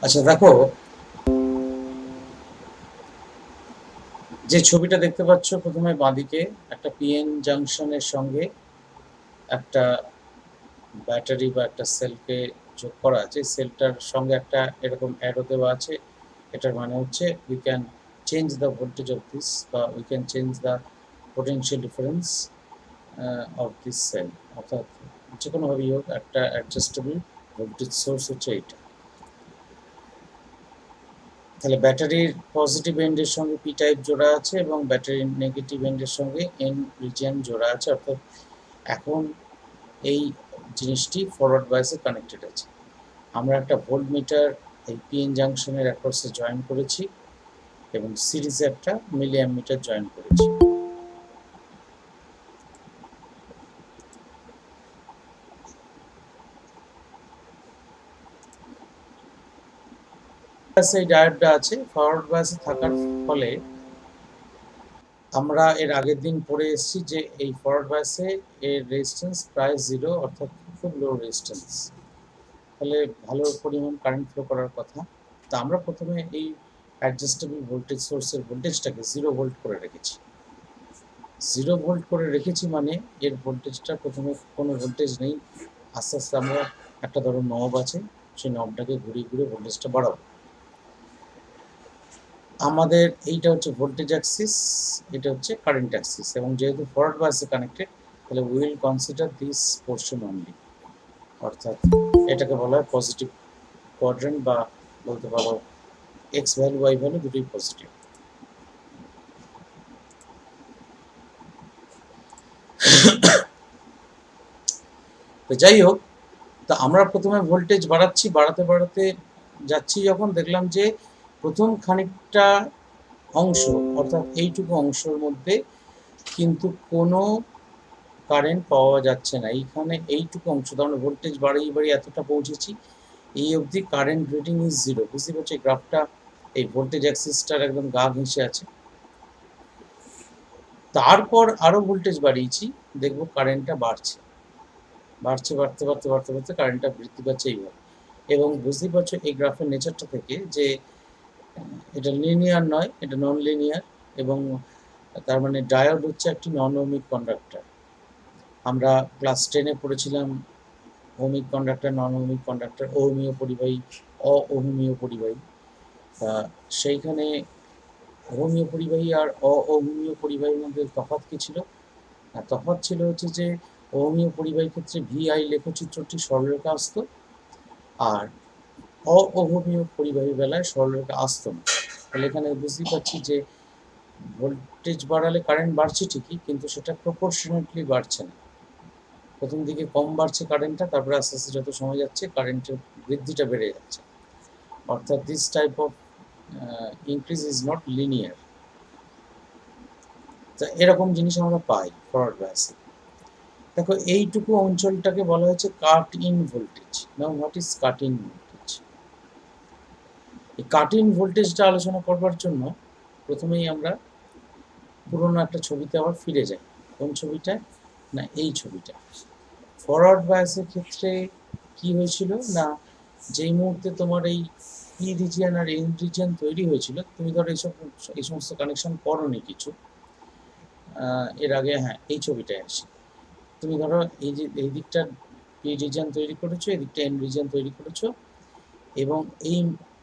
আচ্ছা দেখো, যে ছবিটা দেখতে পাচ্ছ প্রথমে বাঁদিকে একটা পিএন জাংশনের সঙ্গে একটা ব্যাটারি বা একটা সেলকে যোগ করা আছে। সেলটার সঙ্গে একটা এরকম অ্যারো দেওয়া আছে। এটার মানে হচ্ছে we can change the voltage of this, বা we can change the potential difference of this cell. অর্থাৎ যে কোনোভাবেই হোক একটা অ্যাডজাস্টেবল ভোল্টেজ সোর্স হচ্ছে এইটা। তাহলে ব্যাটারির পজিটিভ এন্ডের সঙ্গে পি টাইপ জোড়া আছে এবং ব্যাটারির নেগেটিভ এন্ডের সঙ্গে এন রিজিয়ন জোড়া আছে। অর্থাৎ এখন এই জিনিসটি ফরওয়ার্ড বায়াসে কানেক্টেড আছে। আমরা একটা ভোল্ট মিটার এই পিএন জাংশনের অ্যাক্রসে জয়েন করেছি এবং সিরিজে একটা মিলি অ্যামিটার জয়েন করেছি। এই ডায়োডটা আছে ফরওয়ার্ড বায়াসে থাকার ফলে আমরা এর আগের দিন পড়ে এসেছি যে এই ফরওয়ার্ড বায়াসে এর রেজিস্ট্যান্স প্রায় জিরো, অর্থাৎ খুব লো রেজিস্ট্যান্স। তাহলে ভালো পরিমাণ কারেন্ট ফ্লো করার কথা। তা আমরা প্রথমে এই অ্যাডজাস্টেবল ভোল্টেজ সোর্সের ভোল্টেজটাকে 0 ভোল্ট করে রেখেছি। 0 ভোল্ট করে রেখেছি মানে এর ভোল্টেজটা প্রথমে কোনো ভোল্টেজ নেই। আস্তে আস্তে আমরা একটা ধরো নব আছে, সেই নবটাকে ঘুরিয়ে ঘুরিয়ে ভোল্টেজটা বাড়াবো। আমাদের এইটা হচ্ছে ভোল্টেজ অ্যাক্সিস, এটা হচ্ছে কারেন্ট অ্যাক্সিস, এবং যেহেতু ফরওয়ার্ড বায়াসে কানেক্টেড তাহলে will consider this portion only. অর্থাৎ এটাকে বলা হয় পজিটিভ কোয়াড্রেন্ট, বা বলতে পারো এক্স ভ্যালু ওয়াই ভ্যালু দুটোই পজিটিভ। তো যাই হোক, তা আমরা প্রথমে ভোল্টেজ বাড়াচ্ছি, বাড়াতে বাড়াতে যাচ্ছি, যখন দেখলাম যে প্রথম খানিকটা অংশ, অর্থাৎ এইটুকু অংশের মধ্যে কিন্তু কোনো কারেন্ট পাওয়া যাচ্ছে না। এইখানে এইটুকু অংশ, তার মানে ভোল্টেজ বাড়িয়ে বাড়িয়ে এতটা পৌঁছেছি, এই অবধি কারেন্ট রিডিং ইজ জিরো। বুঝতে পারছি গ্রাফটা এই ভোল্টেজ অ্যাক্সিসটার একদম গা ঘেঁষে আছে। তারপর আরো ভোল্টেজ বাড়িয়েছি, দেখবো কারেন্টটা বাড়ছে, বাড়ছে, বাড়তে বাড়তে বাড়তে বাড়তে কারেন্টটা বৃদ্ধি পাচ্ছে এইভাবে। এবং বুঝতেই পারছো এই গ্রাফের নেচারটা থেকে যে এটা লিনিয়ার নয়, এটা নন লিনিয়ার। এবং তার মানে ডায়োড হচ্ছে একটি নন ওহমিক কন্ডাক্টর। আমরা ক্লাস 10-এ পড়েছিলাম ohmic conductor, non ohmic conductor, ওহমীয় পরিবাহী, অওহমীয় পরিবাহী। সেইখানে ওহমীয় পরিবাহী আর অওহমীয় পরিবাহীর মধ্যে তফাৎ কী ছিল? তফাৎ ছিল হচ্ছে যে ওহমীয় পরিবাহীর ক্ষেত্রে ভিআই লেখচিত্রটি সরলরেখা আসতো, আর অওহমীয় পরিবাহী বেলায় সরলরেখা আসতো না। তাহলে এখানে বুঝতেই পারছি যে ভোল্টেজ বাড়ালে কারেন্ট বাড়ছে ঠিকই, কিন্তু সেটা প্রপোর্শনেটলি বাড়ছে না। প্রথম দিকে কম বাড়ছে কারেন্টটা, তারপরে আস্তে আস্তে যত সময় যাচ্ছে কারেন্টের বৃদ্ধিটা বেড়ে যাচ্ছে। অর্থাৎ this type of increase is not linear. তা এরকম জিনিস আমরা পাই ফরওয়ার্ড বায়াসে। দেখো এইটুকু অঞ্চলটাকে বলা হয়েছে কাট in voltage. Now what is cut in voltage? এই কাট ইন ভোল্টেজটা আলোচনা করবার জন্য প্রথমেই আমরা পুরোনো একটা ছবিতে আবার ফিরে যাই। কোন ছবিটা? না এই ছবিটা। ফরওয়ার্ড বায়াসের ক্ষেত্রে কি হয়েছিল না, যেই মুহূর্তে তোমার এই পি রিজিয়ন আর এন রিজিয়ন তৈরি হয়েছিল, তুমি ধরো এই সমস্ত কানেকশন করোনি কিছু এর আগে। হ্যাঁ, এই ছবিটায় আসি। তুমি ধরো এই যে এই দিকটা পি রিজিয়ন তৈরি করেছো, এই দিকটা এন রিজিয়ন তৈরি করেছো, এবং এই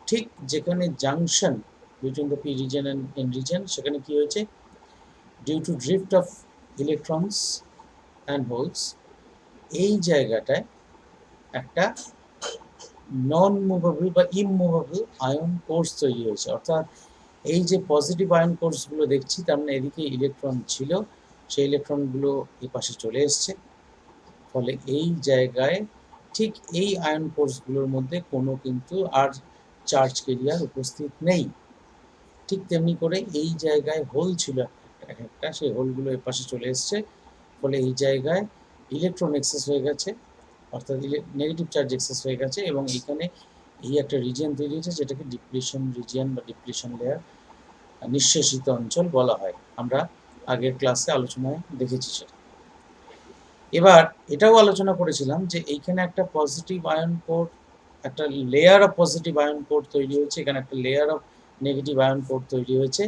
ঠিক যেখানে junction between the P region and N region, সেখানে কি হয়েছে? Due to drift of electrons and holes, এই জায়গাটায় একটা নন মুভেবল বা ইমুভেবল আয়ন কোর্স তৈরি হয়েছে। অর্থাৎ এই যে পজিটিভ আয়ন কোর্সগুলো দেখছি, তার মানে এদিকে ইলেকট্রন ছিল, সেই ইলেকট্রনগুলো এই পাশে চলে এসছে। ফলে এই জায়গায় ঠিক এই আয়ন কোর্সগুলোর মধ্যে কোনো কিন্তু আর চার্জ কেরিয়ার উপস্থিত নেই। ঠিক তেমনি করে এই জায়গায় হোল ছিল এক একটা, সেই হোলগুলো এ পাশে চলে এসছে। ফলে এই জায়গায় ইলেকট্রন এক্সেস হয়ে গেছে, অর্থাৎ নেগেটিভ চার্জ এক্সেস হয়ে গেছে, এবং এখানে এই একটা রিজিয়ন তৈরি হয়েছে যেটাকে ডিপ্লিশন রিজিয়ন বা ডিপ্লিশন লেয়ার, নিঃশেষিত অঞ্চল বলা হয়। আমরা আগের ক্লাসে আলোচনায় দেখেছি সেটা। এবার এটাও আলোচনা করেছিলাম যে এইখানে একটা পজিটিভ আয়ন কোর একটা layer of positive ion core তৈরি হয়েছে, এখানে একটা layer of negative ion core তৈরি হয়েছে,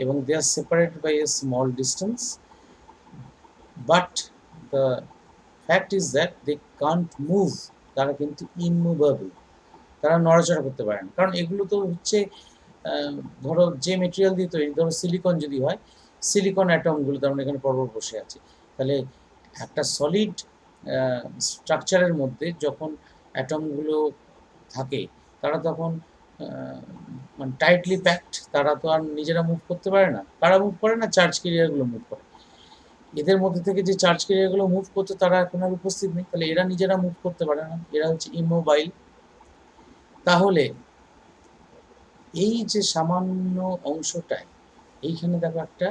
এবং they are separated by a small distance, but the fact is that they can't move, তারা কিন্তু ইমুভেবল, তারা নড়াচড়া করতে পারে না। কারণ এগুলো তো হচ্ছে ধরো যে মেটেরিয়াল দিয়ে তৈরি, ধরো সিলিকন যদি হয়, সিলিকন অ্যাটমগুলো তার মানে এখানে পরপর বসে আছে, তাহলে একটা সলিড স্ট্রাকচারের মধ্যে যখন অ্যাটমগুলো থাকে তারা তখন মানে টাইটলি প্যাকড, তারা তো আর নিজেরা মুভ করতে পারে না। কারা মুভ করে না? চার্জ ক্যারিয়ারগুলো মুভ করে। এদের মধ্যে থেকে যে চার্জ ক্যারিয়ারগুলো মুভ করতে, তারা এখন আর উপস্থিত নেই, তাহলে এরা নিজেরা মুভ করতে পারে না, এরা হচ্ছে ইমোবাইল। তাহলে এই যে সামান্য অংশটায় এইখানে দেখো একটা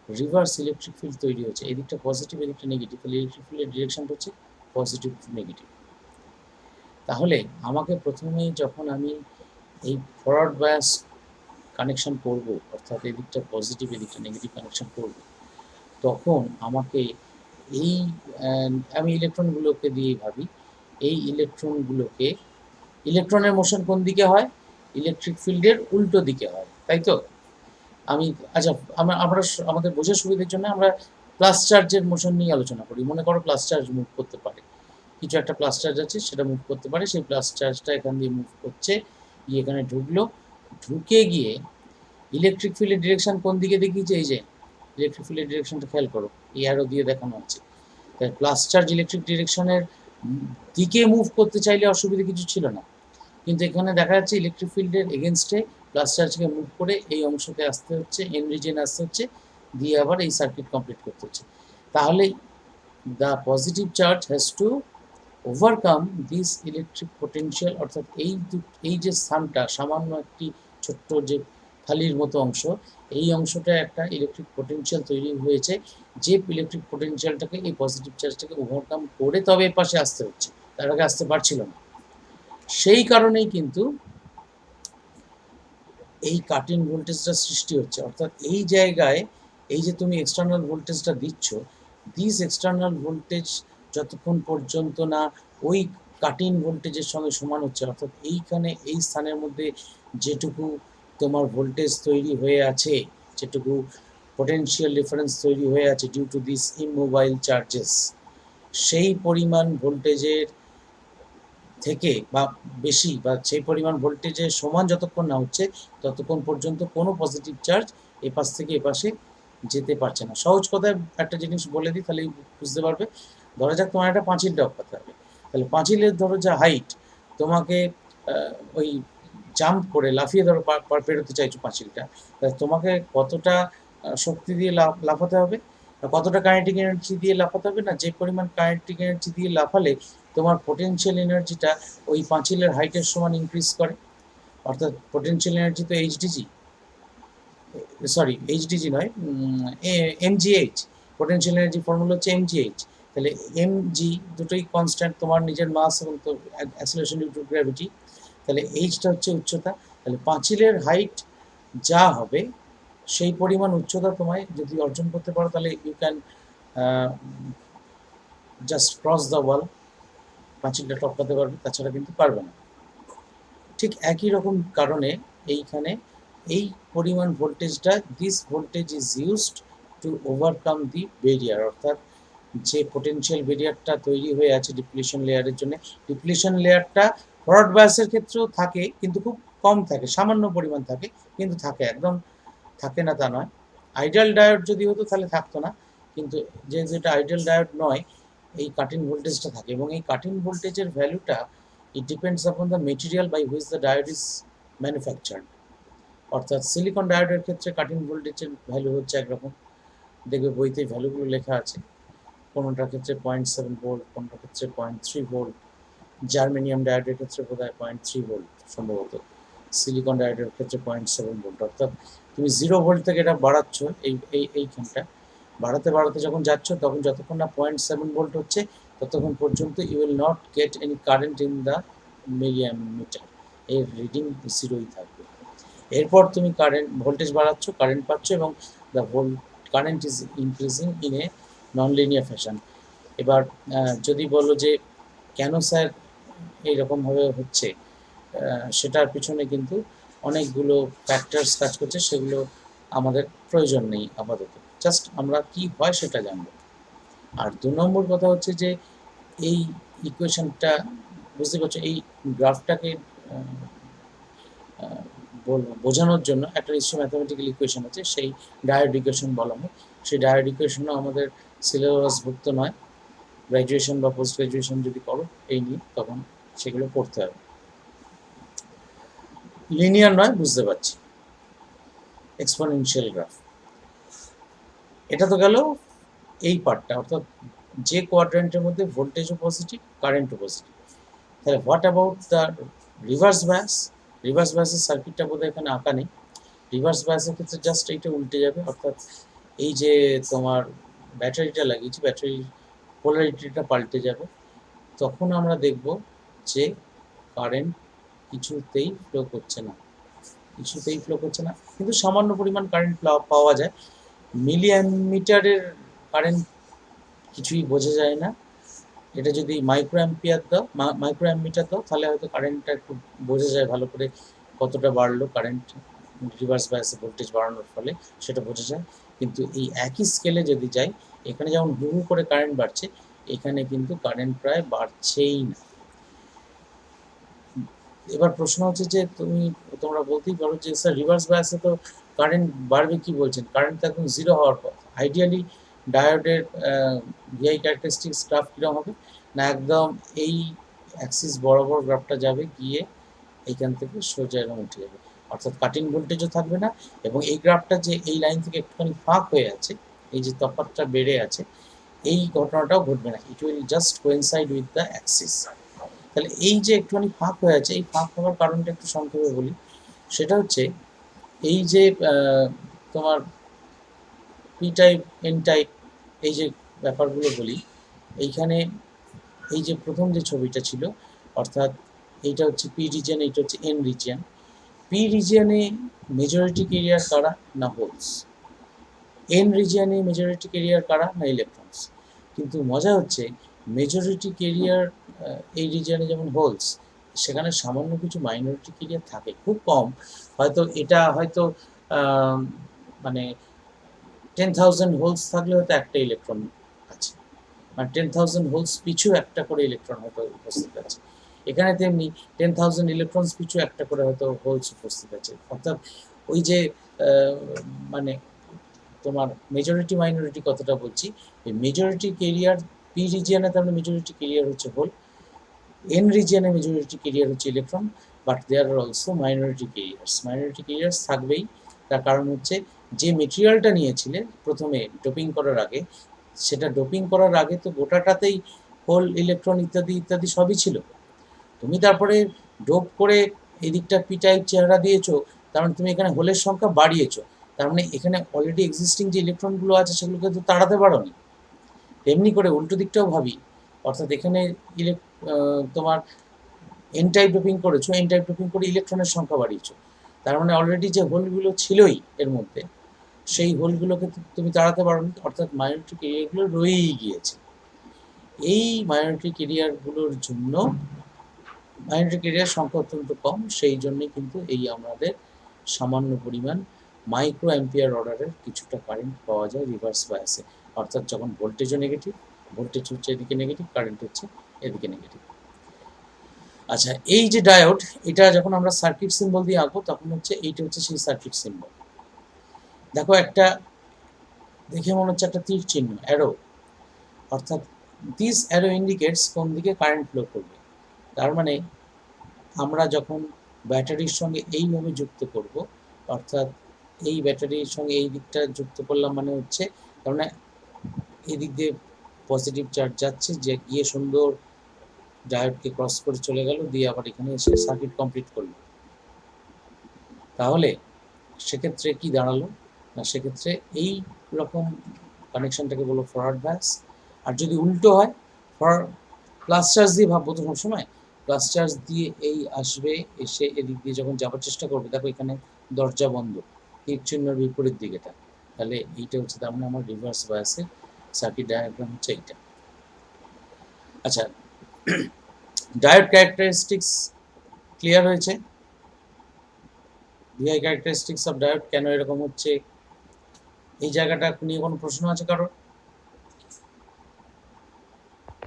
রিভার্স ইলেকট্রিক ফিল্ড তৈরি হচ্ছে, এদিকটা পজিটিভ এদিকটা নেগেটিভ, তাহলে ইলেকট্রিক ফিল্ডের ডিরেকশনটা হচ্ছে পজিটিভ নেগেটিভ। তাহলে আমাকে প্রথমেই যখন আমি এই ফরওয়ার্ড বায়াস কানেকশন করব, অর্থাৎ এদিকটা পজিটিভ এদিকটা নেগেটিভ কানেকশন করব, তখন আমাকে এই আমি ইলেকট্রনগুলোকে দিয়ে ভাবি, এই ইলেকট্রনগুলোকে, ইলেকট্রনের মোশন কোন দিকে হয়? ইলেকট্রিক ফিল্ডের উল্টো দিকে হয়, তাই তো? আমি আচ্ছা, আমরা আমাদের বোঝার সুবিধার জন্য আমরা প্লাস চার্জের মোশন নিয়ে আলোচনা করি। মনে করো প্লাস চার্জ মুভ করতে পারে, কিছু একটা প্লাস চার্জ আছে, সেটা মুভ করতে পারে, সেই প্লাস চার্জটা এখান দিয়ে মুভ করছে, গিয়ে এখানে ঢুকলো, ঢুকে গিয়ে ইলেকট্রিক ফিল্ডের ডিরেকশন কোন দিকে দেখিয়েছে? এই যে ইলেকট্রিক ফিল্ডের ডিরেকশনটা খেয়াল করো, এই অ্যারো দিয়ে দেখানো আছে। তাই প্লাস চার্জ ইলেকট্রিক ডিরেকশনের দিকে মুভ করতে চাইলে অসুবিধা কিছু ছিল না, কিন্তু এখানে দেখা যাচ্ছে ইলেকট্রিক ফিল্ডের এগেনস্টে প্লাস চার্জকে মুভ করে এই অংশতে আসতে হচ্ছে, এন রিজেন আসতে হচ্ছে, দিয়ে আবার এই সার্কিট কমপ্লিট করতে হচ্ছে। তাহলে the positive charge has to overcome this electric potential, অর্থাৎ এই যে স্থানটা সামান্য একটি ছোট্ট যে থালির মতো অংশ, এই অংশটা একটা ইলেকট্রিক পোটেনশিয়াল তৈরি হয়েছে, যে ইলেকট্রিক পোটেনশিয়ালটাকে এই পজিটিভ চার্জটাকে ওভারকাম করে তবে এর পাশে আসতে হচ্ছে, তার আগে আসতে পারছিল না। সেই কারণেই কিন্তু এই কাটিং ভোল্টেজটা সৃষ্টি হচ্ছে, অর্থাৎ এই জায়গায় এই যে তুমি এক্সটার্নাল ভোল্টেজটা দিচ্ছ, দিস এক্সটার্নাল ভোল্টেজ যতক্ষণ পর্যন্ত না ওই কাটিং ভোল্টেজের সঙ্গে সমান হচ্ছে, অর্থাৎ এইখানে এই স্থানের মধ্যে যেটুকু তোমার ভোল্টেজ তৈরি হয়ে আছে, যেটুকু পোটেনশিয়াল ডিফারেন্স তৈরি হয়ে আছে due to this immobile charges, সেই পরিমাণ ভোল্টেজের থেকে বা বেশি বা সেই পরিমাণ ভোল্টেজের সমান যতক্ষণ না হচ্ছে, ততক্ষণ পর্যন্ত কোনো পজিটিভ চার্জ এপাশ থেকে এপাশে যেতে পারছে না। সহজ কথায় একটা জিনিস বলে দিই, তাহলে বুঝতে পারবে। ধরা যাক তোমার একটা পাঁচিল টপকাতে হবে, তাহলে পাঁচিলের ধরো যা হাইট, তোমাকে ওই জাম্প করে লাফিয়ে ধরো পেরোতে চাইছো পাঁচিলটা, তাহলে তোমাকে কতটা শক্তি দিয়ে লাফাতে হবে, কতটা কাইনেটিক এনার্জি দিয়ে লাফাতে হবে, না যে পরিমাণ কাইনেটিক এনার্জি দিয়ে লাফালে তোমার পোটেনশিয়াল এনার্জিটা ওই পাঁচিলের হাইটের সমান ইনক্রিজ করে, অর্থাৎ পোটেনশিয়াল এনার্জি তো এইচডিজি, সরি এইচডিজি নয়, এমজিএইচ, পোটেনশিয়াল এনার্জি ফর্মুলা হচ্ছে এমজিএইচ। তাহলে এমজি দুটোই কনস্ট্যান্ট, তোমার নিজের মাস এবং তো অ্যাক্সেলারেশন ডিউ টু গ্র্যাভিটি, তাহলে এইচটা হচ্ছে উচ্চতা, তাহলে পাঁচিলের হাইট যা হবে সেই পরিমাণ উচ্চতা তোমায় যদি অর্জন করতে পারো, তাহলে you can just cross the wall, পাঁচিলটা টপকাতে পারবে, তাছাড়া কিন্তু পারবে না। ঠিক একই রকম কারণে এইখানে এই পরিমাণ ভোল্টেজটা, this voltage is used to overcome the barrier, অর্থাৎ যে পোটেনশিয়াল ব্যারিয়ারটা তৈরি হয়ে আছে ডিপ্লিশন লেয়ারের জন্য, ডিপ্লিশন লেয়ারটা ফরওয়ার্ড বায়াসের ক্ষেত্রেও থাকে, কিন্তু খুব কম থাকে, সামান্য পরিমাণ থাকে, কিন্তু থাকে, একদম থাকে না তা নয়। আইডিয়াল ডায়োড যদি হতো তাহলে থাকতো না, কিন্তু যেহেতু এটা আইডিয়াল ডায়োড নয়, এই কাটিং ভোল্টেজটা থাকে, এবং এই কাটিং ভোল্টেজের ভ্যালুটা it depends upon the material by which the diode is manufactured. অর্থাৎ সিলিকন ডায়োডের ক্ষেত্রে কাটিং ভোল্টেজের ভ্যালু হচ্ছে একরকম, দেখবে বইতে ভ্যালুগুলো লেখা আছে, কোনোটার ক্ষেত্রে 0.7 ভোল্ট, কোনোটার ক্ষেত্রে 0.3 ভোল্ট, জার্মেনিয়াম ডায়োডের ক্ষেত্রে বোধ হয় 0.3 ভোল্ট সম্ভবত, সিলিকন ডায়োডের ক্ষেত্রে 0.7 ভোল্ট। অর্থাৎ তুমি 0 ভোল্ট থেকে এটা বাড়াচ্ছ, এইখানটা বাড়াতে বাড়াতে যখন যাচ্ছ, তখন যতক্ষণ না 0.7 ভোল্ট হচ্ছে, ততক্ষণ পর্যন্ত you will not get any current in the meter, এর রিডিং জিরোই থাকবে। এরপর তুমি কারেন্ট ভোল্টেজ বাড়াচ্ছ, কারেন্ট পাচ্ছ, এবং the current is increasing in a non linear fashion. এবার যদি বলো যে কেন স্যার এইরকমভাবে হচ্ছে, সেটার পিছনে কিন্তু অনেকগুলো ফ্যাক্টরস কাজ করছে, সেগুলো আমাদের প্রয়োজন নেই আপাতত, জাস্ট আমরা কি হয় সেটা জানবো। আর 2 নম্বর কথা হচ্ছে যে এই ইকুয়েশনটা, বুঝতে পারছো, এই গ্রাফটাকে বোঝানোর জন্য একটা নিশ্চয়ই ম্যাথামেটিক্যাল ইকুয়েশন আছে, সেই ডায়োড ইকুয়েশন বলা হয়। সেই ডায়োড ইকুয়েশনও আমাদের সিলেবাসভুক্ত নয়। গ্র্যাজুয়েশন বা পোস্ট গ্র্যাজুয়েশন যদি করো এই নিয়ে, তখন সেগুলো পড়তে হবে। লিনিয়ার নয়, বুঝতে পারছি, এক্সপোনেনশিয়াল গ্রাফ। এটা তো গেল এই পার্টটা, অর্থাৎ যে কোয়াড্রেন্টের মধ্যে ভোল্টেজও পজিটিভ, কারেন্টও পজিটিভ। তাহলে what about the reverse bias? Reverse বায়াসের সার্কিটটা বোধহয় এখানে আঁকা নেই। রিভার্স বায়াসের ক্ষেত্রে জাস্ট এইটা উল্টে যাবে, অর্থাৎ এই যে তোমার ব্যাটারিটা লাগিয়েছি, ব্যাটারির পোলারিটিটা পাল্টে যাবে। তখন আমরা দেখব যে কারেন্ট কিছুতেই ফ্লো করছে না, কিছুতেই ফ্লো করছে না, কিন্তু সামান্য পরিমাণ কারেন্ট পাওয়া যায়। মিলি অ্যামিটারের কারেন্ট কিছুই বোঝা যায় না। এটা যদি মাইক্রো অ্যাম্পিয়ার দাও, মাইক্রো অ্যামিটার দাও, তাহলে হয়তো কারেন্টটা একটু বোঝা যায় ভালো করে, কতটা বাড়লো কারেন্ট রিভার্স বায়াসে ভোল্টেজ বাড়ানোর ফলে, সেটা বোঝা যায়। কিন্তু এই একই স্কেলে যদি যাই, এখানে যেমন হু হু করে কারেন্ট বাড়ছে, এখানে কিন্তু কারেন্ট প্রায় বাড়ছেই না। এবার প্রশ্ন হচ্ছে যে তোমরা বলতেই পারো যে স্যার রিভার্স বায়াসে তো কারেন্ট বাড়বে, কি বলছেন, কারেন্ট তো একদম জিরো হওয়ার কথা। আইডিয়ালি ডায়োডের ভিআই ক্যারেক্টারিস্টিক্স গ্রাফ কীরকম হবে না, একদম এই অ্যাক্সিস বরাবর গ্রাফটা যাবে, গিয়ে এইখান থেকে সোজা এরকম উঠে যাবে, অর্থাৎ কাটিং ভোল্টেজও থাকবে না। এবং এই গ্রাফটা যে এই লাইন থেকে একটুখানি ফাঁক হয়ে আছে, এই যে তফাৎটা বেড়ে আছে, এই ঘটনাটাও ঘটবে না, it will just coincide with the Axis. তাহলে এই যে একটুখানি ফাঁক হয়ে আছে, এই ফাঁক হওয়ার কারণটা একটু সংক্ষেপে বলি। সেটা হচ্ছে এই যে তোমার পি টাইপ, এন টাইপ, এই যে ব্যাপারগুলো বলি, এইখানে এই যে প্রথম যে ছবিটা ছিল, অর্থাৎ এইটা হচ্ছে পি রিজিয়ন, এইটা হচ্ছে এন রিজিয়ন। পি রিজিয়নে মেজরিটি কেরিয়ার কারা না হোলস, এন রিজিয়নে মেজরিটি কেরিয়ার কারা না ইলেকট্রনস। কিন্তু মজা হচ্ছে মেজরিটি কেরিয়ার এই রিজিয়নে যেমন হোলস, সেখানে সামান্য কিছু মাইনরিটি কেরিয়ার থাকে, খুব কম, হয়তো এটা হয়তো মানে 10,000 হোলস থাকলে হয়তো একটা ইলেকট্রন আছে, মানে 10,000 হোলস পিছু একটা করে ইলেকট্রন হয়তো উপস্থিত আছে। এখানে তেমনি 10,000 ইলেকট্রনস পিছু একটা করে হয়তো হোলস উপস্থিত আছে। অর্থাৎ ওই যে মানে তোমার মেজরিটি মাইনরিটি কতটা বলছি, এই মেজরিটি কেরিয়ার পি রিজিয়নে তার মেজরিটি কেরিয়ার হচ্ছে হোল, এন রিজিয়নে মেজরিটি কেরিয়ার হচ্ছে electron, but there are also minority carriers. Minority carriers থাকবেই, তার কারণ হচ্ছে যে মেটেরিয়ালটা নিয়েছিলে প্রথমে ডোপিং করার আগে, সেটা ডোপিং করার আগে তো গোটাটাতেই হোল, ইলেকট্রন ইত্যাদি ইত্যাদি সবই ছিল। তুমি তারপরে ডোপ করে এদিকটা পি টাইপ চেহারা দিয়েছো, তার মানে তুমি এখানে হোলের সংখ্যা বাড়িয়েছো, তার মানে এখানে অলরেডি এক্সিস্টিং যে ইলেকট্রনগুলো আছে সেগুলোকে তো তাড়াতে পারোনি। তেমনি করে উল্টো দিকটাও ভাবি, অর্থাৎ এখানে তোমার এন টাইপ ডোপিং করেছো, এন টাইপ ডোপিং করে ইলেকট্রনের সংখ্যা বাড়িয়েছো, তার মানে অলরেডি যে হোলগুলো ছিলই এর মধ্যে, সেই হোলগুলোকে তুমি তাড়াতে পারোনি, অর্থাৎ মাইনরিটি কেরিয়ারগুলো রয়েই গিয়েছে। এই মাইনরিটি কেরিয়ারগুলোর জন্য মাইনরিটি কেরিয়ার সংখ্যা অত্যন্ত কম, সেই জন্যই কিন্তু এই আমাদের সামান্য পরিমাণ মাইক্রো অ্যাম্পিয়ার অর্ডারের কিছুটা কারেন্ট পাওয়া যায় রিভার্স বায়াসে, অর্থাৎ যখন ভোল্টেজও নেগেটিভ, ভোল্টেজ হচ্ছে এদিকে নেগেটিভ, কারেন্ট হচ্ছে এদিকে নেগেটিভ। আচ্ছা, এই যে ডায়োড, এটা যখন আমরা সার্কিট সিম্বল দিয়ে আঁকবো, তখন হচ্ছে এইটা হচ্ছে সেই সার্কিট সিম্বল। দেখো একটা দেখে মনে হচ্ছে একটা তীর চিহ্ন, অ্যারো, অর্থাৎ দিস অ্যারো ইন্ডিকেটস কোন দিকে কারেন্ট ফ্লো করবে। তার মানে আমরা যখন ব্যাটারির সঙ্গে এইভাবে যুক্ত করব, অর্থাৎ এই ব্যাটারির সঙ্গে এই দিকটা যুক্ত করলাম, মানে হচ্ছে তার মানে এই দিক দিয়ে পজিটিভ চার্জ যাচ্ছে, যে গিয়ে সুন্দর ডায়োডকে ক্রস করে চলে গেল, দিয়ে আবার এখানে এসে সার্কিট কমপ্লিট করলো। তাহলে সেক্ষেত্রে কি দাঁড়ালো না, সেক্ষেত্রে এই রকম কানেকশনটাকে বলো ফরওয়ার্ড বায়াস। আর যদি উল্টো হয়, প্লাস চার্জ দিয়ে ভাববো তো সবসময়, প্লাস চার্জ দিয়ে এই আসবে, এসে এদিক দিয়ে যখন যাওয়ার চেষ্টা করবে, দেখো এখানে দরজা বন্ধ, তীর চিহ্নের বিপরীত দিকেটা, তাহলে এইটা হচ্ছে তার মানে আমার রিভার্স বায়াসের সার্কিট ডায়াগ্রাম হচ্ছে এইটা। আচ্ছা, ডায়োড ক্যারেক্টারিস্টিক্স ক্লিয়ার হয়েছে? ভিআই ক্যারেক্টারিস্টিক্স অফ ডায়োড কেন এরকম হচ্ছে, এই জায়গাটা নিয়ে কোনো প্রশ্ন আছে কারোর?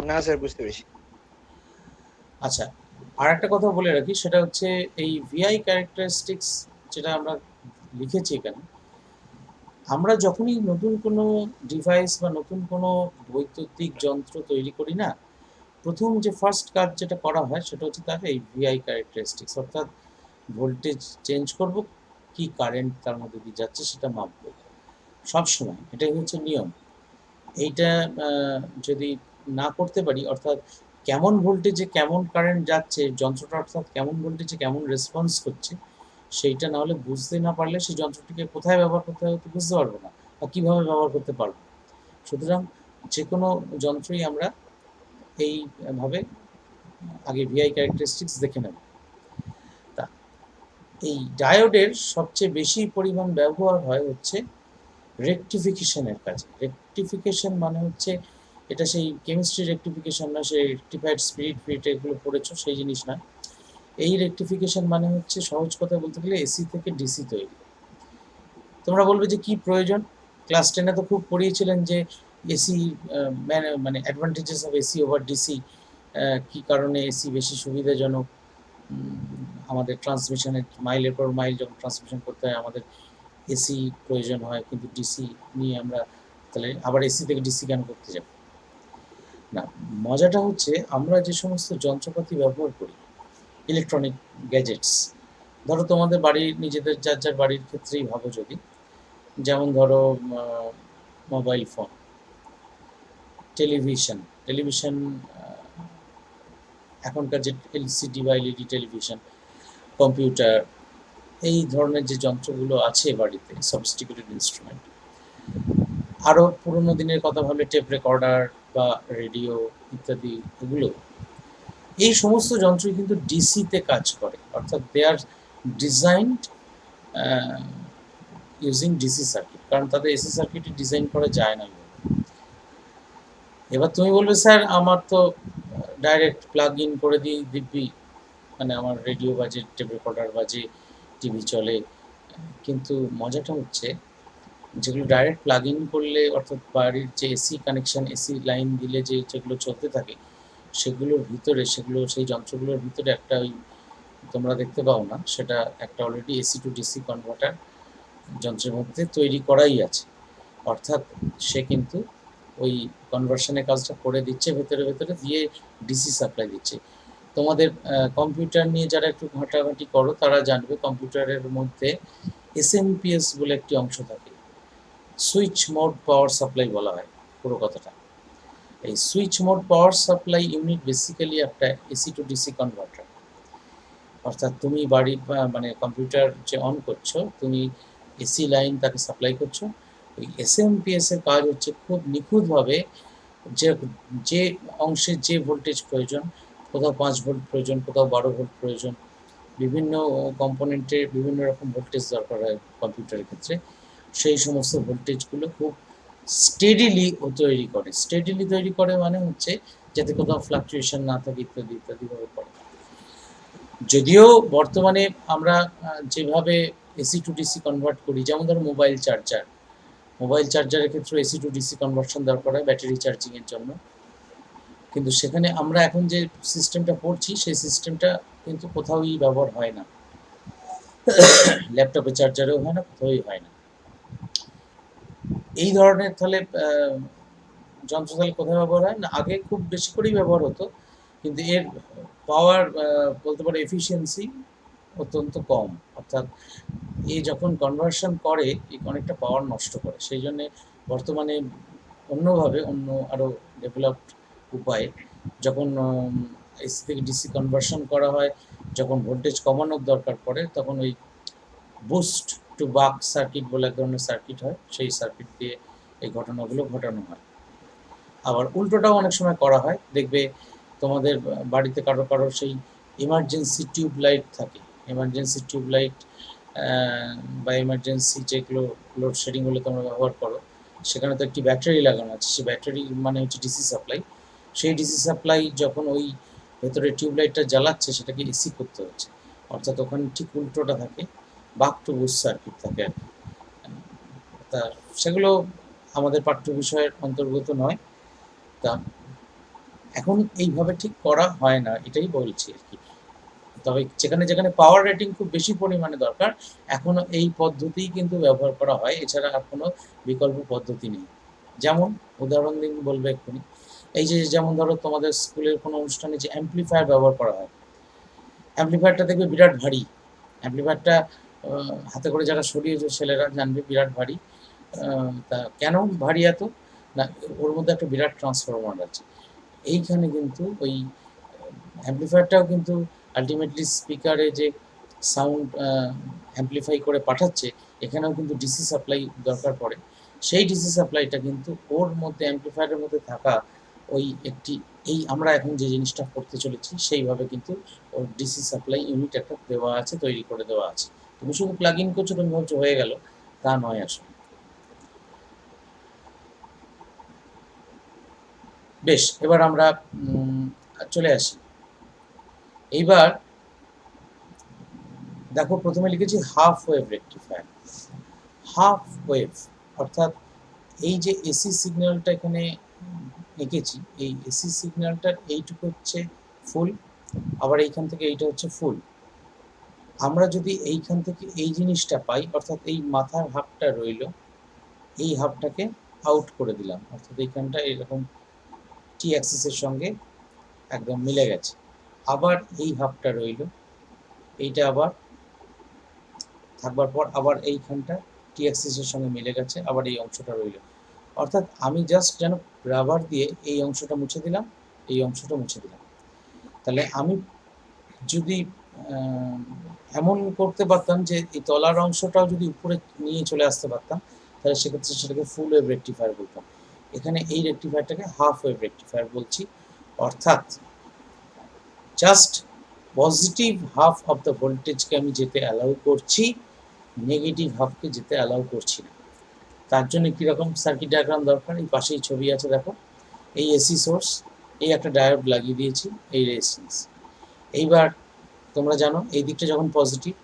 না স্যার, বুঝতে পেরেছি। আচ্ছা, আর একটা কথা বলে রাখি, সেটা হচ্ছে এই ভিআই ক্যারেক্টারিস্টিক্স যেটা আমরা লিখেছি এখানে, আমরা যখনই নতুন কোনো ডিভাইস বা নতুন কোনো বৈদ্যুতিক যন্ত্র তৈরি করি না, প্রথম যে ফার্স্ট কাজ যেটা করা হয় সেটা হচ্ছে তার এই ভিআই ক্যারেক্টারিস্টিক্স, অর্থাৎ ভোল্টেজ চেঞ্জ করব, কি কারেন্ট তার মধ্যে দিয়ে যাচ্ছে সেটা মাপবো সবসময়, এটাই হচ্ছে নিয়ম। এইটা যদি না করতে পারি, অর্থাৎ কেমন ভোল্টেজে কেমন কারেন্ট যাচ্ছে যন্ত্রটা, অর্থাৎ কেমন ভোল্টেজে কেমন রেসপন্স করছে, সেইটা না হলে বুঝতে না পারলে সেই যন্ত্রটিকে কোথায় ব্যবহার করতে হবে তো বুঝতে পারবো না, বা কীভাবে ব্যবহার করতে পারবো। সুতরাং যে কোনো যন্ত্রই আমরা এইভাবে আগে ভিআই ক্যারেক্টারিস্টিক্স দেখে নেব। তা এই ডায়োডের সবচেয়ে বেশি পরিমাণ ব্যবহার হয় হচ্ছে রেকটিফিকেশনের কাজে। রেকটিফিকেশন মানে হচ্ছে, এটা সেই কেমিস্ট্রি রেকটিফিকেশন না, সেই রেকটিফাইড স্পিরিট ফিরিট এগুলো পড়েছো সেই জিনিস না। এই রেকটিফিকেশন মানে হচ্ছে সহজ কথা বলতে গেলে এসি থেকে ডিসি তৈরি। তোমরা বলবে যে কি প্রয়োজন, ক্লাস 10-এ তো খুব পড়িয়েছিলেন যে এসি মানে advantages of AC over DC, কি কারণে এসি বেশি সুবিধাজনক, আমাদের ট্রান্সমিশনের মাইলের পর মাইল যখন ট্রান্সমিশন করতে হয় আমাদের এসি প্রয়োজন হয়, কিন্তু ডিসি নিয়ে আমরা তাহলে আবার এসি থেকে ডিসি কেন করতে যাব না। মজাটা হচ্ছে আমরা যে সমস্ত যন্ত্রপাতি ব্যবহার করি, ইলেকট্রনিক গ্যাজেটস, ধরো তোমাদের বাড়ির নিজেদের যার যার বাড়ির ক্ষেত্রেই ভাবো যদি, যেমন ধরো মোবাইল ফোন, টেলিভিশন, টেলিভিশন এখনকার যে এলসিডি বা এলইডি টেলিভিশন, কম্পিউটার, এই ধরনের যে যন্ত্রগুলো আছে বাড়িতে, সফিস্টিকেটেড ইনস্ট্রুমেন্ট, আরও পুরোনো দিনের কথা ভাবলে টেপ রেকর্ডার বা রেডিও ইত্যাদি, এগুলো, এই সমস্ত যন্ত্রই কিন্তু ডিসিতে কাজ করে, অর্থাৎ দে আর ডিজাইনড ইউজিং ডিসি সার্কিট, কারণ তাদের এসি সার্কিটে ডিজাইন করা যায় না। এবার তুমি বলবে স্যার আমার তো ডাইরেক্ট প্লাগ ইন করে দিয়ে দিব্যি, মানে আমার রেডিও বাজে, টেপ রেকর্ডার বাজে, টিভি চলে, কিন্তু মজাটা হচ্ছে যেগুলো ডাইরেক্ট প্লাগ ইন করলে, অর্থাৎ বাড়ির যে এসি কানেকশন, এসি লাইন দিলে যে যেগুলো চলতে থাকে, সেগুলোর ভিতরে, সেগুলো সেই যন্ত্রগুলোর ভিতরে একটা, ওই তোমরা দেখতে পাও না সেটা, একটা already AC two DC converter যন্ত্রের মধ্যে তৈরি করাই আছে, অর্থাৎ সে কিন্তু ওই কনভার্সনের কাজটা করে দিচ্ছে, ভেতরে ভেতরে দিয়ে ডিসি সাপ্লাই দিচ্ছে। তোমাদের কম্পিউটার নিয়ে যারা একটু ঘাঁটাঘাঁটি করো তারা জানবে কম্পিউটারের মধ্যে এসএমপিএস বলে একটি অংশ থাকে, সুইচ মোড পাওয়ার সাপ্লাই বলা হয় পুরো কথাটা। এই switch mode power supply unit basically একটা এসি টু ডিসি কনভার্টার, অর্থাৎ তুমি বাড়ি মানে কম্পিউটার যে অন করছো, তুমি এসি লাইন তাকে সাপ্লাই করছো, ওই এসএমপিএস এর কাজ হচ্ছে খুব নিখুঁতভাবে যে যে অংশে যে ভোল্টেজ প্রয়োজন, কোথাও 5 ভোল্ট প্রয়োজন, কোথাও 12 ভোল্ট প্রয়োজন, বিভিন্ন কম্পোনেন্টে বিভিন্ন রকম ভোল্টেজ দরকার হয় কম্পিউটারের ক্ষেত্রে, সেই সমস্ত ভোল্টেজগুলো খুব স্টেডিলি ও তৈরি করে। স্টেডিলি তৈরি করে মানে হচ্ছে যাতে কোথাও ফ্লাকচুয়েশন না থাকে, ইত্যাদি ইত্যাদিভাবে করে। যদিও বর্তমানে আমরা যেভাবে এসি টু ডিসি কনভার্ট করি, যেমন ধরো মোবাইল চার্জার, মোবাইল চার্জারের ক্ষেত্রে এসি টু ডিসি কনভার্সন দরকার হয় ব্যাটারি চার্জিংয়ের জন্য, কিন্তু সেখানে আমরা এখন যে সিস্টেমটা পড়ছি সেই সিস্টেমটা কিন্তু কোথাওই ব্যবহার হয় না, ল্যাপটপে চার্জারেও হয় না, কোথাওই হয় না। এই ধরনের তাহলে যন্ত্র তাহলে কোথায় ব্যবহার হয় না, আগে খুব বেশি করেই ব্যবহার হতো, কিন্তু এর পাওয়ার বলতে পারো এফিসিয়েন্সি অত্যন্ত কম, অর্থাৎ এ যখন কনভার্সন করে অনেকটা পাওয়ার নষ্ট করে, সেই জন্যে বর্তমানে অন্যভাবে, অন্য আরও ডেভেলপড উপায়ে যখন এসি থেকে ডিসি কনভার্সন করা হয়, যখন ভোল্টেজ কমানোর দরকার পড়ে, তখন ওই বুস্ট টু বাক সার্কিট বলে এক ধরনের সার্কিট হয়, সেই সার্কিট দিয়ে এই ঘটনাগুলো ঘটানো হয়। আবার উল্টোটাও অনেক সময় করা হয়, দেখবে তোমাদের বাড়িতে কারো কারো সেই ইমার্জেন্সি টিউব লাইট থাকে, এমার্জেন্সি টিউব লাইট বা এমার্জেন্সি যেগুলো লোডশেডিং হলে তোমরা ব্যবহার করো, সেখানে তো একটি ব্যাটারি লাগানো আছে, সেই ব্যাটারি মানে হচ্ছে ডিসি সাপ্লাই, সেই ডিসি সাপ্লাই যখন ওই ভেতরে টিউবলাইটটা জ্বালাচ্ছে সেটাকে এসি করতে হচ্ছে, অর্থাৎ ওখানে ঠিক উল্টোটা থাকে, বাক টু বুস্ট সার্কিট থাকে আর কি। তা সেগুলো আমাদের পাঠ্য বিষয়ের অন্তর্গত নয়। তা এখন এইভাবে ঠিক করা হয় না, এটাই বলছি আর কি। তবে যেখানে যেখানে পাওয়ার রেটিং খুব বেশি পরিমাণে দরকার, এখনো এই পদ্ধতিই কিন্তু ব্যবহার করা হয়, এছাড়া আর কোনো বিকল্প পদ্ধতি নেই। যেমন উদাহরণ দিন বলবে এক্ষুনি, এই যে যেমন ধরো তোমাদের স্কুলের কোনো অনুষ্ঠানে যে অ্যাম্পলিফায়ার ব্যবহার করা হয়, অ্যাম্পলিফায়ারটা দেখবে বিরাট ভারী। অ্যাম্পলিফায়ারটা হাতে করে যারা সরিয়েছে ছেলেরা জানবে বিরাট ভারী। তা কেন ভারী এত? না, ওর মধ্যে একটা বিরাট ট্রান্সফরমার আছে। এইখানে কিন্তু ওই অ্যাম্পলিফায়ারটাও কিন্তু আলটিমেটলি স্পিকারে যে সাউন্ড অ্যাম্পলিফাই করে পাঠাচ্ছে, এখানেও কিন্তু ডিসি সাপ্লাই দরকার পড়ে। সেই ডিসি সাপ্লাইটা কিন্তু ওর মধ্যে অ্যাম্পলিফায়ারের মধ্যে থাকা ওই একটি, এই আমরা এখন যে জিনিসটা করতে চলেছি সেইভাবে কিন্তু ওর ডিসি সাপ্লাই ইউনিট একটা দেওয়া আছে, তৈরি করে দেওয়া আছে। তুমি শুধু প্লাগ ইন করছো, তুমি ভাবছো হয়ে গেল, তা নয় আসলে। বেশ, এবার আমরা চলে আসি। এইবার দেখো, প্রথমে লিখেছি half wave rectifier. Half wave অর্থাৎ এই যে এসি সিগন্যালটা এখানে এঁকেছি, এই এসি সিগন্যালটার এইটুকু হচ্ছে ফুল, আবার এইখান থেকে এইটা হচ্ছে ফুল। আমরা যদি এইখান থেকে এই জিনিসটা পাই, অর্থাৎ এই মাথার হাফটা রইল, এই হাফটাকে আউট করে দিলাম, অর্থাৎ এইখানটা এরকম টি অ্যাক্সিসের সঙ্গে একদম মিলে গেছে। আবার এই হাফটা রইল, এইটা আবার থাকবার পর আবার এইখানটা টি অ্যাক্সিসের সঙ্গে মিলে গেছে, আবার এই অংশটা রইল। অর্থাৎ আমি জাস্ট যেন রাবার দিয়ে এই অংশটা মুছে দিলাম, এই অংশটা মুছে দিলাম। তাহলে আমি যদি এমন করতে পারতাম যে এই তলার অংশটাও যদি উপরে নিয়ে চলে আসতে পারতাম, তাহলে সেক্ষেত্রে সেটাকে ফুল ওয়েভ রেকটিফায়ার বলতাম। এখানে এই রেকটিফায়ারটাকে হাফ ওয়েভ রেকটিফায়ার বলছি, অর্থাৎ just positive half of the ভোল্টেজকে আমি যেতে অ্যালাউ করছি, নেগেটিভ হাফকে যেতে অ্যালাউ করছি না। তার জন্য কীরকম সার্কিট ডায়াগ্রাম দরকার, এই পাশেই ছবি আছে দেখো। এই এসি সোর্স, এই একটা ডায়োড লাগিয়ে দিয়েছি, এই রেজিস্ট্যান্স। এইবার তোমরা জানো এই দিকটা যখন পজিটিভ,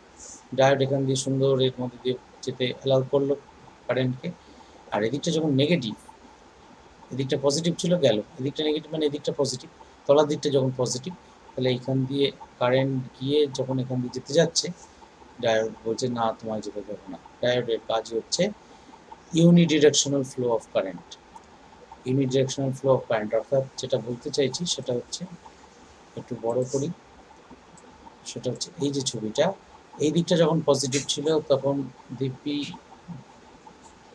ডায়োড এখান দিয়ে সুন্দর এর মধ্যে দিয়ে যেতে অ্যালাউ করলো কারেন্টকে। আর এদিকটা যখন নেগেটিভ, এদিকটা পজিটিভ ছিল গেল, এদিকটা নেগেটিভ মানে এদিকটা পজিটিভ, তলার দিকটা যখন পজিটিভ, তাহলে এইখান দিয়ে কারেন্ট গিয়ে যখন এখান দিয়ে যেতে যাচ্ছে, ডায়োড বলছে না তোমায় যেতে দেবো না। ডায়োডের কাজ হচ্ছে unidirectional flow of current. Unidirectional flow of current অর্থাৎ যেটা বলতে চাইছি সেটা হচ্ছে, একটু বড় করি, সেটা হচ্ছে এই যে ছবিটা, এই দিকটা যখন পজিটিভ ছিল তখন ডিপি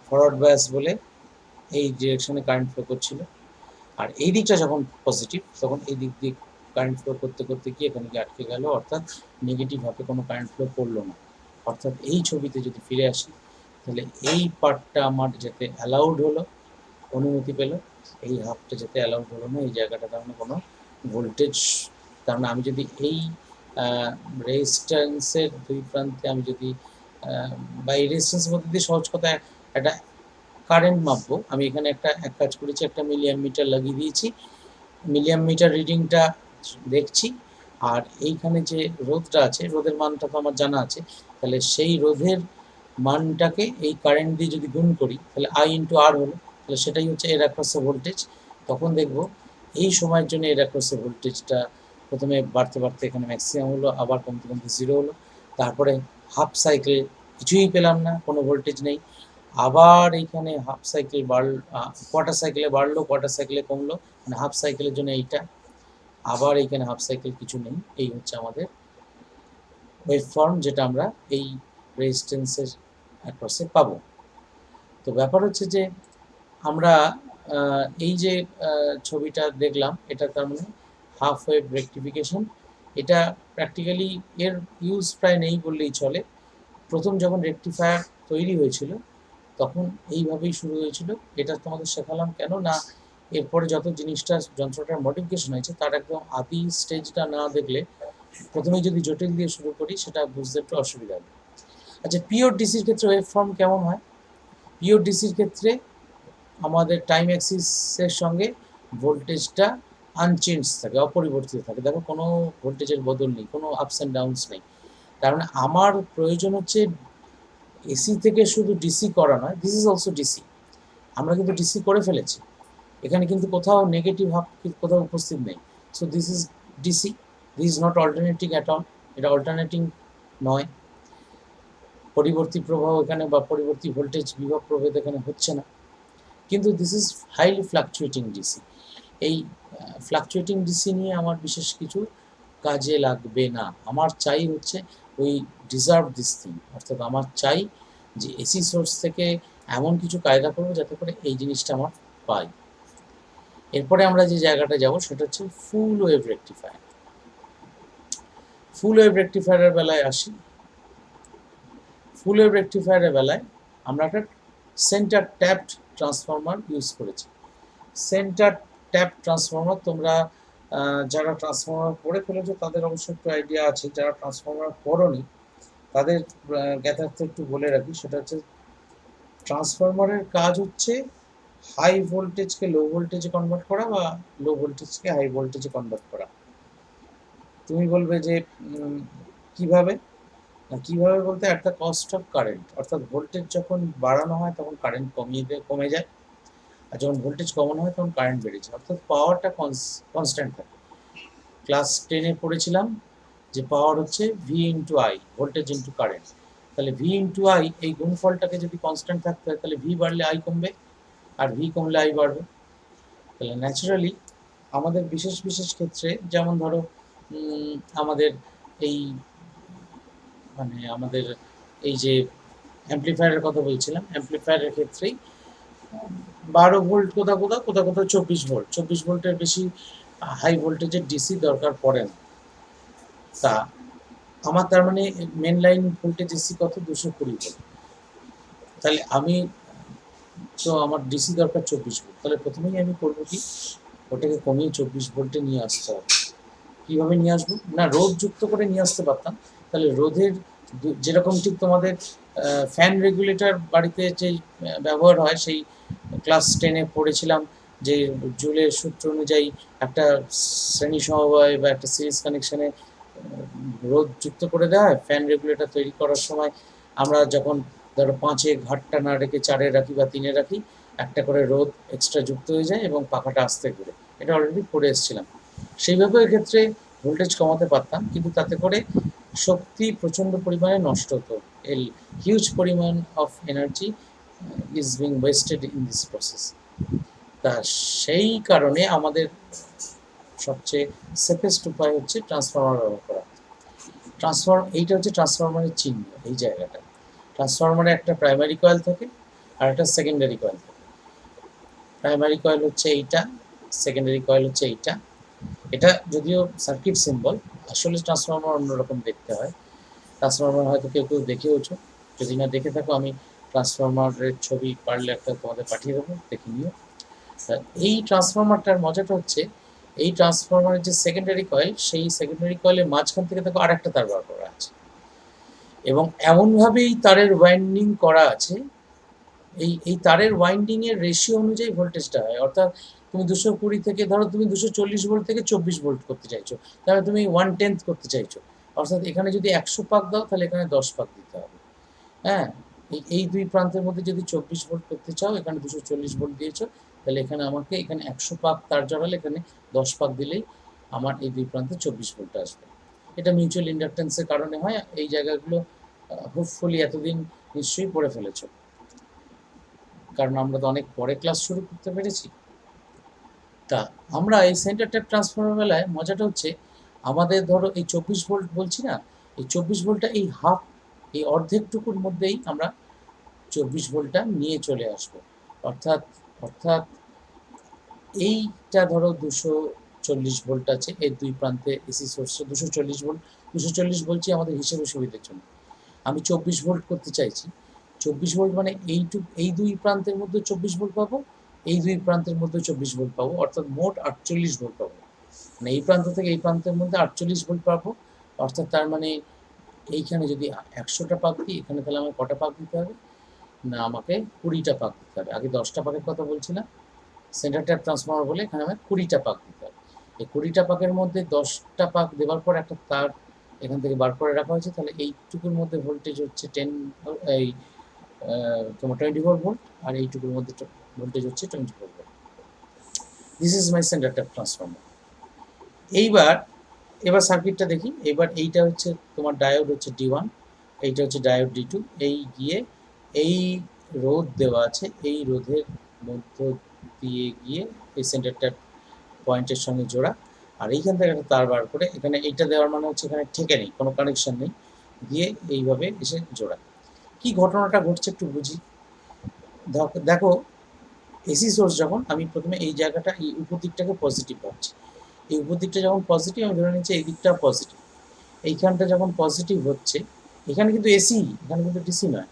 ফরওয়ার্ড বায়াস বলে এই ডিরেকশনে কারেন্ট ফ্লো করছিল, আর এই দিকটা যখন পজিটিভ তখন এই দিক দিয়ে কারেন্ট ফ্লো করতে করতে গিয়ে এখানে গিয়ে আটকে গেল, অর্থাৎ নেগেটিভ হাফে কোনো কারেন্ট ফ্লো করলো না। অর্থাৎ এই ছবিতে যদি ফিরে আসি, তাহলে এই পার্টটা আমার যেতে অ্যালাউড হলো, অনুমতি পেল, এই হাফটা যেতে অ্যালাউড হলো না, এই জায়গাটা তার মানে কোনো ভোল্টেজ, তার মানে আমি যদি এই রেজিস্ট্যান্সের দুই প্রান্তে আমি যদি বা এই রেজিস্ট্যান্সের মধ্যে দিয়ে সহজ কথায় একটা কারেন্ট মাপবো, আমি এখানে এক কাজ করেছি, একটা মিলিয়াম মিটার লাগিয়ে দিয়েছি, মিলিয়াম মিটার রিডিংটা দেখছি, আর এইখানে যে রোধটা আছে, রোধের মানটা তো আমার জানা আছে, তাহলে সেই রোধের মানটাকে এই কারেন্ট দিয়ে যদি গুণ করি, তাহলে আই ইন্টু আর হলো, তাহলে সেটাই হচ্ছে এর অ্যাক্রসে ভোল্টেজ। তখন দেখব এই সময়ের জন্য এর অ্যাক্রসে ভোল্টেজটা প্রথমে বাড়তে বাড়তে এখানে ম্যাক্সিমাম হলো, আবার কমতে কমতে জিরো হলো, তারপরে হাফ সাইকেল কিছুই পেলাম না, কোনো ভোল্টেজ নেই, আবার এইখানে হাফ সাইকেল কোয়ার্টার সাইকেলে বাড়লো, কোয়ার্টার সাইকেলে কমলো, মানে হাফ সাইকেলের জন্য এইটা, আবার এইখানে হাফ সাইকেল কিছু নেই। এই হচ্ছে আমাদের ওয়েভ ফর্ম, যেটা আমরা এই রেজিস্ট্যান্সের অ্যাক্রসে পাবো। তো ব্যাপার হচ্ছে যে আমরা এই যে ছবিটা দেখলাম, এটা তার মানে হাফ ওয়েভ রেকটিফিকেশন। এটা প্র্যাকটিক্যালি এর ইউজ প্রায় নেই বললেই চলে। প্রথম যখন রেকটিফায়ার তৈরি হয়েছিল তখন এইভাবেই শুরু হয়েছিল। এটা তোমাদের শেখালাম কেন না, এরপরে যত জিনিসটা যন্ত্রটার মডিফিকেশন হয়েছে তার একদম আদি স্টেজটা না দেখলে, প্রথমেই যদি জটিল দিয়ে শুরু করি সেটা বুঝতে একটু অসুবিধা হবে। আচ্ছা, পিওর ডিসির ক্ষেত্রে ওয়েভ ফর্ম কেমন হয়? পিওর ডিসির ক্ষেত্রে আমাদের টাইম অ্যাক্সিসের সঙ্গে ভোল্টেজটা আনচেঞ্জ থাকে, অপরিবর্তিত থাকে। দেখো কোনো ভোল্টেজের বদল নেই, কোনো আপস অ্যান্ড ডাউনস নেই। তার মানে আমার প্রয়োজন হচ্ছে এসি থেকে শুধু ডিসি করা নয়, দিস ইজ অলসো ডিসি। আমরা কিন্তু ডিসি করে ফেলেছি, এখানে কিন্তু কোথাও নেগেটিভ হাফ কোথাও উপস্থিত নেই। So this is DC, this is not alternating at all. এটা অল্টারনেটিং নয়, পরিবর্তী প্রবাহ এখানে বা পরিবর্তী ভোল্টেজ বিভব প্রভেদ এখানে হচ্ছে না। কিন্তু this is highly fluctuating DC. এই ফ্লাকচুয়েটিং ডিসি নিয়ে আমার বিশেষ কিছু কাজে লাগবে না। আমার চাই হচ্ছে ওই ডিজার্ভ দিস থিং, অর্থাৎ আমার চাই যে এসি সোর্স থেকে এমন কিছু কায়দা করবো যাতে করে এই জিনিসটা আমার পাই। এরপরে আমরা যে জায়গাটা যাব সেটা হচ্ছে full wave rectifier. Full wave রেকটিফায়ারের বেলায় আসি। ফুল ওয়েভ রেকটিফায়ারের বেলায় আমরা একটা সেন্টার ট্যাপড ট্রান্সফর্মার ইউজ করেছি। সেন্টার ট্যাপ ট্রান্সফর্মার, তোমরা যারা ট্রান্সফর্মার পড়ে ফেলেছো তাদের অবশ্যই একটু আইডিয়া আছে, যারা ট্রান্সফর্মার পড়োনি তাদের জ্ঞাতার্থে একটু বলে রাখি। সেটা হচ্ছে ট্রান্সফরমারের কাজ হচ্ছে হাই ভোল্টেজকে লো ভোল্টেজে কনভার্ট করা বা লো ভোল্টেজকে হাই ভোল্টেজে কনভার্ট করা। তুমি বলবে যে কিভাবে? না, কিভাবে বলতে at the cost of current, অর্থাৎ ভোল্টেজ যখন বাড়ানো হয় তখন কারেন্ট কমে যায়, আর যখন ভোল্টেজ কমানো হয় তখন কারেন্ট বেড়ে যায়, অর্থাৎ পাওয়ারটা কনস্ট্যান্ট থাকে। ক্লাস 10-এ পড়েছিলাম যে পাওয়ার হচ্ছে V into I, voltage into current. তাহলে ভি ইন্টু আই এই গুণফলটাকে যদি কনস্ট্যান্ট থাকতে হয় তাহলে ভি বাড়লে আই কমবে, আর ভি কমলে আই বাড়বে। তাহলে ন্যাচারালি আমাদের বিশেষ বিশেষ ক্ষেত্রে, যেমন ধরো আমাদের এই আমাদের এই যে অ্যাম্পলিফায়ারের কথা বলছিলাম, অ্যাম্পলিফায়ারের ক্ষেত্রেই 12 ভোল্ট কোথাও কোথাও, কোথাও কোথাও 24 ভোল্ট, 24 ভোল্টের বেশি হাই ভোল্টেজের ডিসি দরকার পড়ে না। তা আমার তার মানে মেন লাইন ভোল্টেজ এসি কত, 220 ভোল্ট। তাহলে আমি তো আমার ডিসি দরকার 24 ভোল্ট, তাহলে প্রথমেই আমি করবো কি, ওটাকে কমিয়ে 24 ভোল্টে নিয়ে আসতে হবে। কীভাবে নিয়ে আসবো? না, রোধ যুক্ত করে নিয়ে আসতে পারতাম, তাহলে রোধের যেরকম ঠিক তোমাদের ফ্যান রেগুলেটর বাড়িতে যে ব্যবহার হয়, সেই ক্লাস 10-এ পড়েছিলাম যে জুলের সূত্র অনুযায়ী একটা শ্রেণী সমবায় বা একটা সিরিজ কানেকশানে রোধ যুক্ত করে দেওয়া হয়। ফ্যান রেগুলেটর তৈরি করার সময় আমরা যখন ধরো 5-এ ঘাটটা না রেখে 4-এ রাখি বা 3-এ রাখি, একটা করে রোধ এক্সট্রা যুক্ত হয়ে যায় এবং পাখাটা আস্তে ঘুরে। এটা অলরেডি পড়ে এসেছিলাম। সেইভাবে এক্ষেত্রে ভোল্টেজ কমাতে পারতাম, কিন্তু তাতে করে শক্তি প্রচণ্ড পরিমাণে নষ্ট হতো। এই হিউজ পরিমাণ of energy is being wasted in this process. তা সেই কারণে আমাদের সবচেয়ে সেফেস্ট উপায় হচ্ছে ট্রান্সফর্মার ব্যবহার করা। এইটা হচ্ছে ট্রান্সফরমারের চিহ্ন, এই জায়গাটা। ট্রান্সফরমারে একটা প্রাইমারি কয়েল থাকে আর একটা সেকেন্ডারি কয়েল থাকে। প্রাইমারি কয়েল হচ্ছে এইটা, সেকেন্ডারি কয়েল হচ্ছে এইটা। এটা যদিও সার্কিট সিম্বল, আসলে ট্রান্সফরমার অন্যরকম দেখতে হয়। ট্রান্সফরমার হয়তো কেউ কেউ দেখেওছো, যদি না দেখে থাকো আমি ট্রান্সফরমারের ছবি পারলে একটা তোমাদের পাঠিয়ে দেবো, দেখে নিও। এই ট্রান্সফরমারটার মজাটা হচ্ছে, এই ট্রান্সফরমারের যে সেকেন্ডারি কয়েল, সেই সেকেন্ডারি কয়েলের মাঝখান থেকে দেখো আরেকটা তার বার করা আছে, এবং এমনভাবেই তারের ওয়াইন্ডিং করা আছে, এই তারের ওয়াইন্ডিং এর রেশিও অনুযায়ী ভোল্টেজটা হয়। অর্থাৎ তুমি 220 থেকে ধরো তুমি 240 ভোল্ট থেকে 24 ভোল্ট করতে চাইছো, তাহলে তুমি 1/10 করতে চাইছো, অর্থাৎ এখানে যদি 100 পাক দাও তাহলে এখানে 10 পাক দিতে হবে। হ্যাঁ, এই দুই প্রান্তের মধ্যে যদি 24 ভোল্ট করতে চাও, এখানে 240 ভোল্ট দিয়েছো, তাহলে এখানে আমাকে এখানে 100 পাক তার জড়ালে এখানে 10 পাক দিলেই আমার এই দুই প্রান্তে 24 ভোল্ট আসবে। এটা মিউচুয়াল ইন্ডাকটেন্সের কারণে হয়। এই জায়গাগুলো হোপফুলি এতদিন নিশ্চয়ই পড়ে ফেলেছো, কারণ আমরা তো অনেক পরে ক্লাস শুরু করতে পেরেছি। তা আমরা এই সেন্টার ট্যাপ ট্রান্সফর্মার বেলায় মজাটা হচ্ছে, আমাদের ধরো এই 24 ভোল্ট বলছি না, এই 24 ভোল্টটা এই হাফ, এই অর্ধেকটুকুর মধ্যেই আমরা 24 ভোল্টটা নিয়ে চলে আসবো। অর্থাৎ অর্থাৎ এইটা ধরো 240 ভোল্ট আছে, এর দুই প্রান্তে এসি সোর্সে 240 ভোল্ট, 240 বলছি আমাদের হিসেবে সুবিধার জন্য। আমি 24 ভোল্ট করতে চাইছি। 24 ভোল্ট মানে এই দুই প্রান্তের মধ্যে 24 ভোল্ট পাবো, এই দুই প্রান্তের মধ্যে 24 ভোল্ট পাবো, অর্থাৎ মোট 48 ভোল্ট পাবো। মানে এই প্রান্ত থেকে এই প্রান্তের মধ্যে 48 ভোল্ট পাবো। অর্থাৎ তার মানে এইখানে যদি 100টা পাক দিই, এখানে তাহলে আমার কটা পাক দিতে হবে? না, আমাকে 20টা পাক দিতে হবে। আগে 10টা পাকের কথা বলছিলাম, সেন্টার ট্যাপ ট্রান্সফর্মার বলে এখানে আমার 20টা পাক দিতে হবে। এই 20টা পাকের মধ্যে 10টা পাক দেওয়ার পর একটা তার এখান থেকে বার করে রাখা হয়েছে, তাহলে এইটুকুর মধ্যে ভোল্টেজ হচ্ছে 10, এই তোমার 24 ভোল্ট, আর এইটুকুর মধ্যে ভোল্টেজ হচ্ছে 24 volt. This is my centre tap transformer. এবার সার্কিটটা দেখি। এবার এইটা হচ্ছে তোমার ডায়োড হচ্ছে D1, এইটা হচ্ছে ডায়োড D2, এই গিয়ে এই রোধ দেওয়া আছে, এই রোধের মধ্য দিয়ে গিয়ে এই সেন্টার ট্যাপ পয়েন্টের সঙ্গে জোড়া, আর এইখান থেকে একটা তার বার করে এখানে এইটা দেওয়ার মানে হচ্ছে এখানে ঠেকে নেই, কোনো কানেকশন নেই, দিয়ে এইভাবে এসে জোড়া। কি ঘটনাটা ঘটছে একটু বুঝি। দেখো, এসি সোর্স যখন আমি প্রথমে এই জায়গাটা, এই উপর দিকটাকে পজিটিভ ভাবছি, এই উপর দিকটা যখন পজিটিভ আমি ধরে নিচ্ছি এই দিকটা পজিটিভ, এইখানটা যখন পজিটিভ হচ্ছে, এখানে কিন্তু এসি, এখানে কিন্তু ডিসি নয়,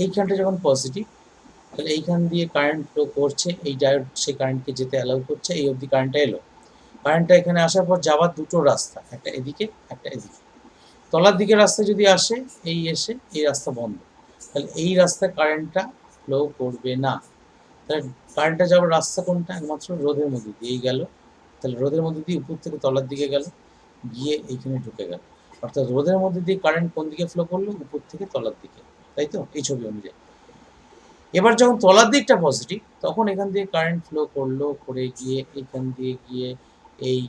এইখানটা যখন পজিটিভ, তাহলে এইখান দিয়ে কারেন্ট ফ্লো করছে, এই ডায়োড সেই কারেন্টকে যেতে অ্যালাউ করছে, এই অবধি কারেন্টটা এলো। কারেন্টটা এখানে আসার পর যাওয়ার দুটো রাস্তা, একটা এদিকে একটা এদিকে। তলার দিকের রাস্তা যদি আসে, এই এসে এই রাস্তা বন্ধ, তাহলে এই রাস্তায় কারেন্টটা ফ্লো করবে না। তাহলে কারেন্টটা যাওয়ার রাস্তা কোনটা? একমাত্র রোধের মধ্যে দিয়েই গেল। তাহলে রোধের মধ্যে দিয়ে উপর থেকে তলার দিকে গেল, গিয়ে এইখানে ঢুকে গেল। অর্থাৎ রোধের মধ্যে দিয়ে কারেন্ট কোন দিকে ফ্লো করলো? উপর থেকে তলার দিকে, তাই তো? এই ছবি অনুযায়ী এবার যখন তলার দিকটা পজিটিভ, তখন এখান দিয়ে কারেন্ট ফ্লো করলো, করে গিয়ে এইখান দিয়ে গিয়ে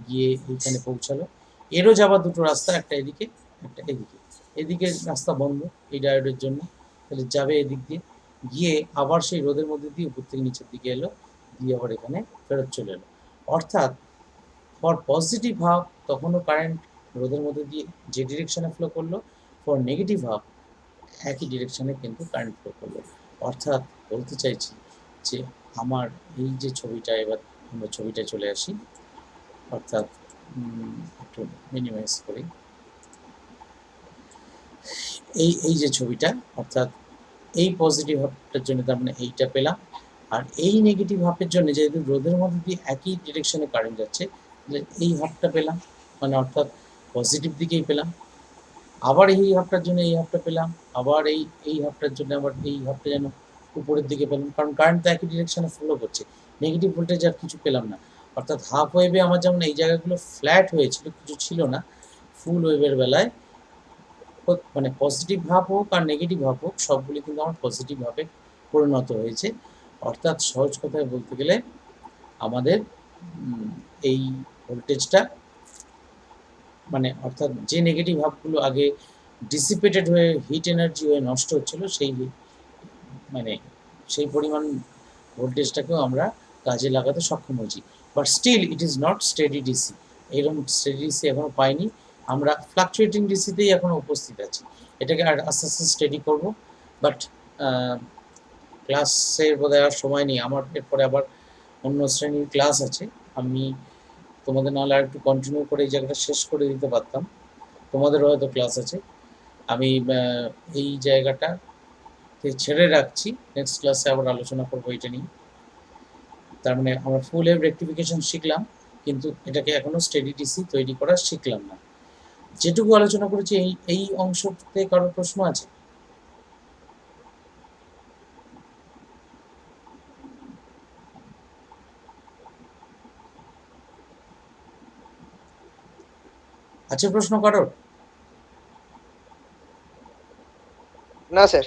গিয়ে এইখানে পৌঁছালো। এরও যাবার দুটো রাস্তা, একটা এদিকে একটা এদিকে। এদিকে রাস্তা বন্ধ এই ডায়োডের জন্য, তাহলে যাবে এদিক দিয়ে, গিয়ে আবার সেই রোদের মধ্যে দিয়ে উপর থেকে নিচের দিকে এলো, দিয়ে আবার এখানে ফেরত চলে এলো। অর্থাৎ ফর পজিটিভ হাফ তখনও কারেন্ট রোদের মধ্যে দিয়ে যে ডিরেকশনে ফ্লো করলো, ফর নেগেটিভ হাফ একই ডিরেকশনে কিন্তু কারেন্ট ফ্লো করলো। অর্থাৎ বলতে চাইছি যে আমার এই যে ছবিটা, এবার আমরা ছবিটায় চলে আসি, অর্থাৎ একটু মিনিমাইজ করি, এই যে ছবিটা, অর্থাৎ এই পজিটিভ হাফটার জন্য তার মানে এইটা পেলাম, আর এই নেগেটিভ হাফের জন্য যেহেতু রোদের মধ্যে দিয়ে একই ডিরেকশনে কারেন্ট যাচ্ছে, তাহলে এই হাফটা পেলাম, মানে অর্থাৎ পজিটিভ দিকেই পেলাম। আবার এই হাফটার জন্য এই হাফটা পেলাম, আবার এই হাফটার জন্য আবার এই হাফটা যেন উপরের দিকে পেলাম, কারণ কারেন্ট তো একই ডিরেকশনে ফলো করছে। নেগেটিভ ভোল্টেজ আর কিছু পেলাম না। অর্থাৎ হাফ ওয়েভে আমার যেমন এই জায়গাগুলো ফ্ল্যাট হয়েছিল, কিছু ছিল না, ফুল ওয়েভের বেলায় মানে পজিটিভ ভাব হোক আর নেগেটিভ ভাব হোক, সবগুলি কিন্তু আমার পজিটিভ ভাবে পরিণত হয়েছে। অর্থাৎ সহজ কথায় বলতে গেলে আমাদের এই ভোল্টেজটা, মানে অর্থাৎ যে নেগেটিভ ভাবগুলো আগে ডিসিপেটেড হয়ে হিট এনার্জি হয়ে নষ্ট হচ্ছিল, সেই মানে সেই পরিমাণ ভোল্টেজটাকেও আমরা কাজে লাগাতে সক্ষম হয়েছি। But still it is not steady DC, এরকম স্টেডি ডিসি এখনও পাইনি। আমরা ফ্লাকচুয়েটিং ডিসিতেই এখনও উপস্থিত আছি। এটাকে আর আস্তে আস্তে স্টেডি করবো। বাট ক্লাসের বোধহয় আর সময় নেই আমার, এরপরে আবার অন্য শ্রেণীর ক্লাস আছে। আমি তোমাদের নাহলে আর একটু কন্টিনিউ করে এই জায়গাটা শেষ করে দিতে পারতাম, তোমাদেরও হয়তো ক্লাস আছে। আমি এই জায়গাটা ছেড়ে রাখছি, নেক্সট ক্লাসে আবার আলোচনা করবো এটা নিয়ে। তার মানে আমরা ফুল ওয়েভ রেক্টিফিকেশন শিখলাম, কিন্তু এটাকে এখনো স্টেডি ডিসি তৈরি করা শিখলাম না। যেটুকু আলোচনা করেছি এই অংশতে কারোর প্রশ্ন আছে? আছে প্রশ্ন কারোর? না স্যার।